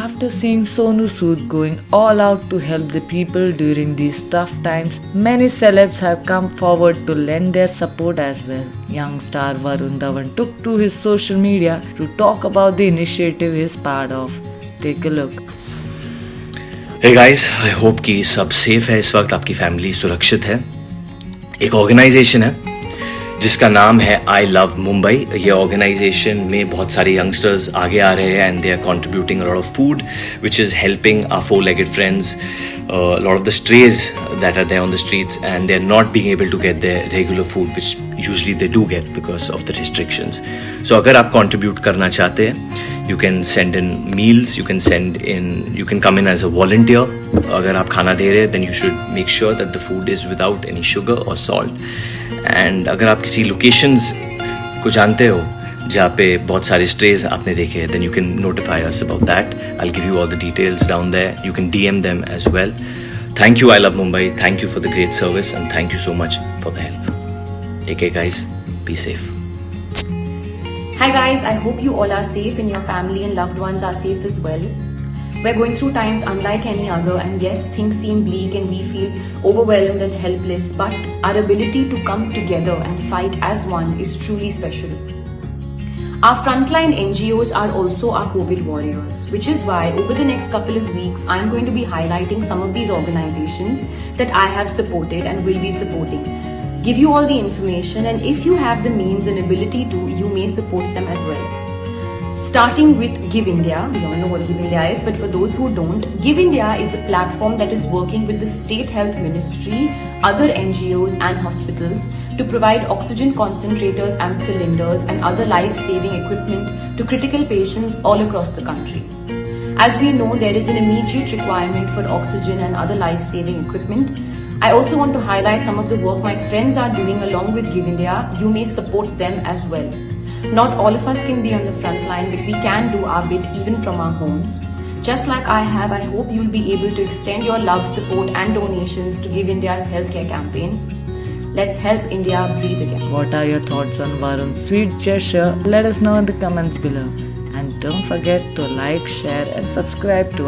After seeing Sonu Sood going all out to help the people during these tough times, many celebs have come forward to lend their support as well. Young star Varun Dhawan took to his social media to talk about the initiative he is part of. Take a look. Hey guys, I hope कि सब safe है इस वक्त, आपकी family सुरक्षित है. एक organisation है जिसका नाम है आई लव मुंबई. ये ऑर्गेनाइजेशन में बहुत सारे यंगस्टर्स आगे आ रहे हैं and they are contributing a lot of food which is helping our four legged friends, lot of the strays that are there on the streets and they are not being able to get their regular food which usually they do get because of the restrictions. So अगर आप contribute करना चाहते हैं, you can send in meals, you can come in as a volunteer. अगर आप खाना दे रहे हैं then you should make sure that the food is without any sugar or salt. And अगर आप किसी locations को जानते हो जहाँ पे बहुत सारे strays आपने देखे हैं, then you can notify us about that. I'll give you all the details down there. You can DM them as well. Thank you, I Love Mumbai. Thank you for the great service and thank you so much for the help. Take care guys. Be safe. Hi guys, I hope you all are safe and your family and loved ones are safe as well. We're going through times unlike any other, and yes, things seem bleak and we feel overwhelmed and helpless, but our ability to come together and fight as one is truly special. Our frontline NGOs are also our COVID warriors, which is why over the next couple of weeks, I'm going to be highlighting some of these organizations that I have supported and will be supporting. Give you all the information, and if you have the means and ability to, you may support them as well. Starting with Give India, we all know what Give India is, but for those who don't, Give India is a platform that is working with the State Health Ministry, other NGOs and hospitals to provide oxygen concentrators and cylinders and other life-saving equipment to critical patients all across the country. As we know, there is an immediate requirement for oxygen and other life-saving equipment. I also want to highlight some of the work my friends are doing along with Give India. You may support them as well. Not all of us can be on the front line, but we can do our bit even from our homes. Just like I have, I hope you'll be able to extend your love, support and donations to Give India's healthcare campaign. Let's help India breathe again. What are your thoughts on Varun's sweet gesture? Let us know in the comments below. And don't forget to like, share and subscribe to